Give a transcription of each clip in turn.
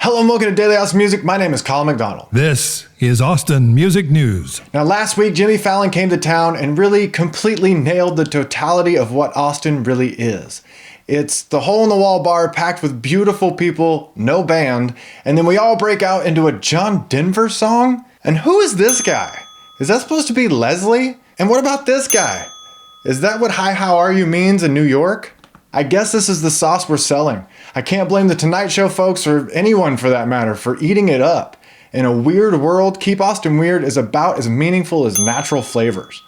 Hello and welcome to Daily Austin Music. My name is Colin McDonald. This is Austin Music News. Now, last week, Jimmy Fallon came to town and really completely nailed the totality of what Austin really is. It's the hole-in-the-wall bar packed with beautiful people, no band, and then we all break out into a John Denver song? And who is this guy? Is that supposed to be Leslie? And what about this guy? Is that what "Hi, how are you" means in New York? I guess this is the sauce we're selling. I can't blame the Tonight Show folks, or anyone for that matter, for eating it up. In a weird world, Keep Austin Weird is about as meaningful as natural flavors.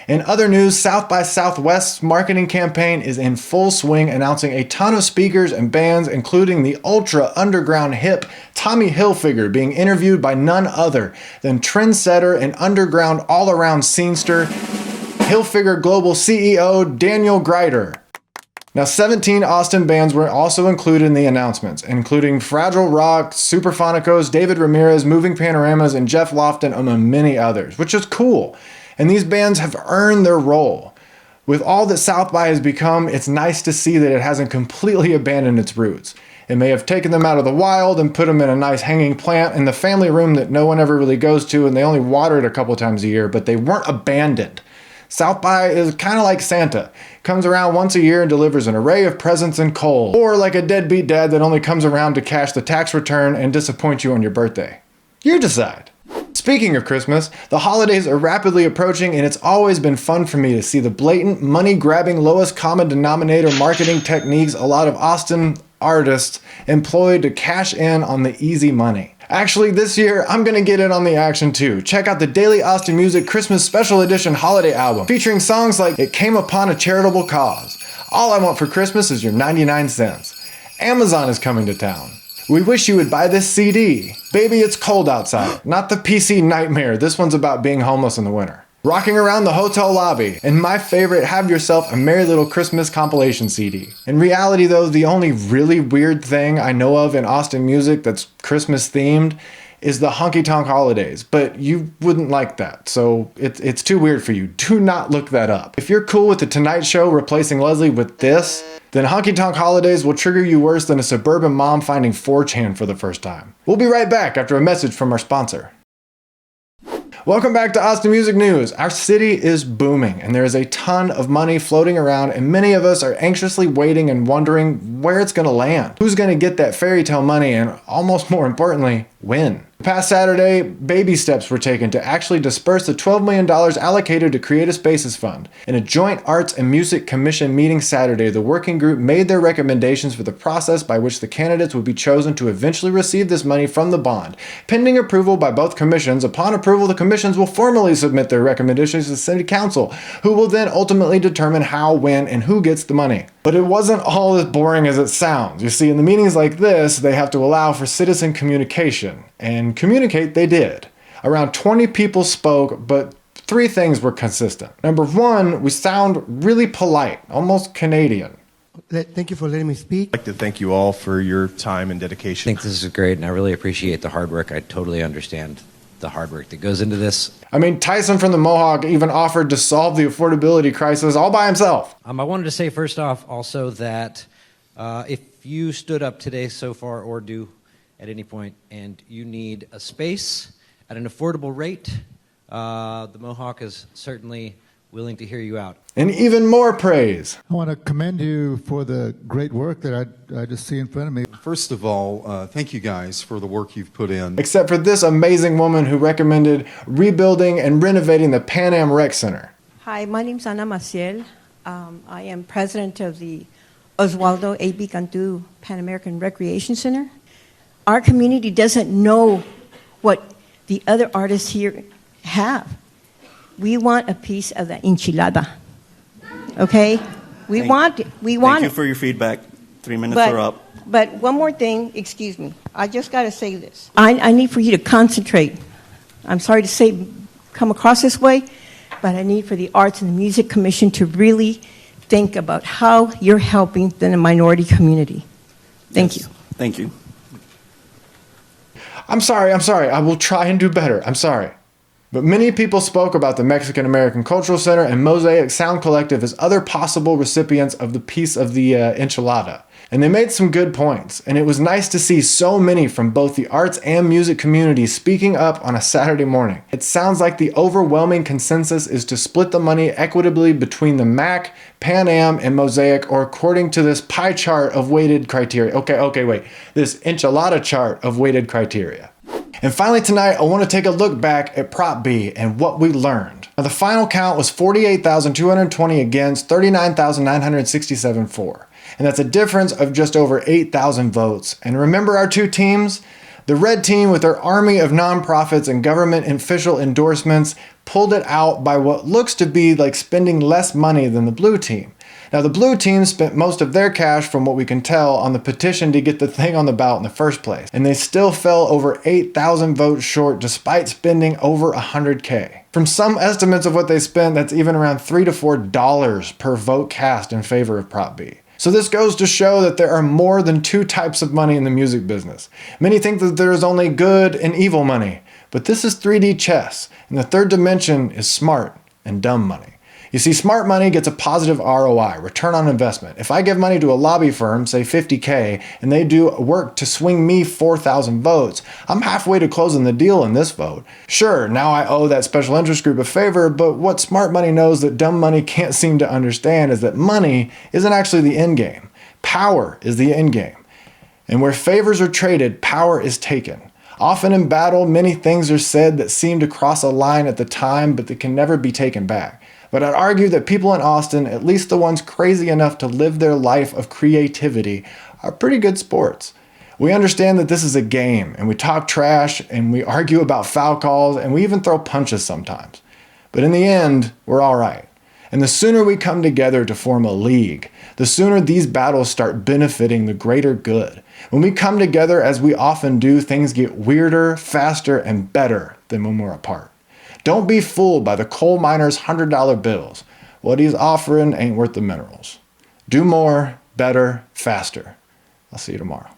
In other news, South by Southwest's marketing campaign is in full swing, announcing a ton of speakers and bands, including the ultra underground hip Tommy Hilfiger being interviewed by none other than trendsetter and underground all-around scenester, Hilfiger Global CEO Daniel Greider. Now, 17 Austin bands were also included in the announcements, including Fragile Rock, Superphonicos, David Ramirez, Moving Panoramas, and Jeff Lofton, among many others, which is cool. And these bands have earned their role. With all that South by has become, it's nice to see that it hasn't completely abandoned its roots. It may have taken them out of the wild and put them in a nice hanging plant in the family room that no one ever really goes to, and they only water it a couple times a year, but they weren't abandoned. South by is kind of like Santa. Comes around once a year and delivers an array of presents and coal. Or like a deadbeat dad that only comes around to cash the tax return and disappoint you on your birthday. You decide. Speaking of Christmas, the holidays are rapidly approaching, and it's always been fun for me to see the blatant, money-grabbing, lowest common denominator marketing techniques a lot of Austin artists employ to cash in on the easy money. Actually, this year, I'm gonna get in on the action too. Check out the Daily Austin Music Christmas Special Edition Holiday Album, featuring songs like "It Came Upon a Charitable Cause," "All I Want for Christmas Is Your 99 Cents," "Amazon is Coming to Town," "We Wish You Would Buy This CD," "Baby It's Cold Outside," not the PC Nightmare, this one's about being homeless in the winter, "Rocking Around the Hotel Lobby," and my favorite, "Have Yourself a Merry Little Christmas" compilation CD. In reality though, the only really weird thing I know of in Austin music that's Christmas themed is the Honky Tonk Holidaze, but you wouldn't like that, so it's too weird for you. Do not look that up. If you're cool with the Tonight Show replacing Leslie with this, then Honky Tonk Holidaze will trigger you worse than a suburban mom finding 4chan for the first time. We'll be right back after a message from our sponsor. Welcome back to Austin Music News. Our city is booming, and there is a ton of money floating around, and many of us are anxiously waiting and wondering where it's going to land. Who's going to get that fairy tale money, and almost more importantly, when? Past Saturday, baby steps were taken to actually disperse the $12 million allocated to Creative Spaces Fund. In a joint Arts and Music Commission meeting Saturday, the working group made their recommendations for the process by which the candidates would be chosen to eventually receive this money from the bond. Pending approval by both commissions, upon approval, the commissions will formally submit their recommendations to City Council, who will then ultimately determine how, when, and who gets the money. But it wasn't all as boring as it sounds. You see, in the meetings like this, they have to allow for citizen communication. And communicate they did. Around 20 people spoke, but 3 things were consistent. Number 1, we sound really polite, almost Canadian. Thank you for letting me speak. I'd like to thank you all for your time and dedication. I think this is great, and I really appreciate the hard work. I totally understand the hard work that goes into this. I mean, Tyson from the Mohawk even offered to solve the affordability crisis all by himself. I wanted to say first off also that if you stood up today so far or do at any point and you need a space at an affordable rate, the Mohawk is certainly willing to hear you out. And even more praise. I want to commend you for the great work that I just see in front of me. First of all, thank you guys for the work you've put in. Except for this amazing woman who recommended rebuilding and renovating the Pan Am Rec Center. Hi, my name's Ana Maciel. I am president of the Oswaldo A.B. Cantu Pan American Recreation Center. Our community doesn't know what the other artists here have. We want a piece of the enchilada. Okay? Thank you for your feedback. 3 minutes are up. But one more thing, excuse me. I just got to say this. I need for you to concentrate. I'm sorry to come across this way, but I need for the Arts and the Music Commission to really think about how you're helping the minority community. Thank you. Thank you. I'm sorry. I will try and do better. I'm sorry. But many people spoke about the Mexican American Cultural Center and Mosaic Sound Collective as other possible recipients of the piece of the enchilada. And they made some good points, and it was nice to see so many from both the arts and music communities speaking up on a Saturday morning. It sounds like the overwhelming consensus is to split the money equitably between the MAC, Pan Am, and Mosaic, or according to this pie chart of weighted criteria. Wait. This enchilada chart of weighted criteria. And finally tonight, I want to take a look back at Prop B and what we learned. Now, the final count was 48,220 against, 39,967 for. And that's a difference of just over 8,000 votes. And remember our two teams? The red team, with their army of nonprofits and government official endorsements, pulled it out by what looks to be like spending less money than the blue team. Now, the blue team spent most of their cash, from what we can tell, on the petition to get the thing on the ballot in the first place. And they still fell over 8,000 votes short despite spending over $100K. From some estimates of what they spent, that's even around $3 to $4 per vote cast in favor of Prop B. So this goes to show that there are more than two types of money in the music business. Many think that there is only good and evil money, but this is 3D chess, and the third dimension is smart and dumb money. You see, smart money gets a positive ROI, return on investment. If I give money to a lobby firm, say $50K, and they do work to swing me 4,000 votes, I'm halfway to closing the deal in this vote. Sure, now I owe that special interest group a favor, but what smart money knows that dumb money can't seem to understand is that money isn't actually the end game. Power is the end game. And where favors are traded, power is taken. Often in battle, many things are said that seem to cross a line at the time, but that can never be taken back. But I'd argue that people in Austin, at least the ones crazy enough to live their life of creativity, are pretty good sports. We understand that this is a game, and we talk trash, and we argue about foul calls, and we even throw punches sometimes. But in the end, we're all right. And the sooner we come together to form a league, the sooner these battles start benefiting the greater good. When we come together, as we often do, things get weirder, faster, and better than when we're apart. Don't be fooled by the coal miner's $100 bills. What he's offering ain't worth the minerals. Do more, better, faster. I'll see you tomorrow.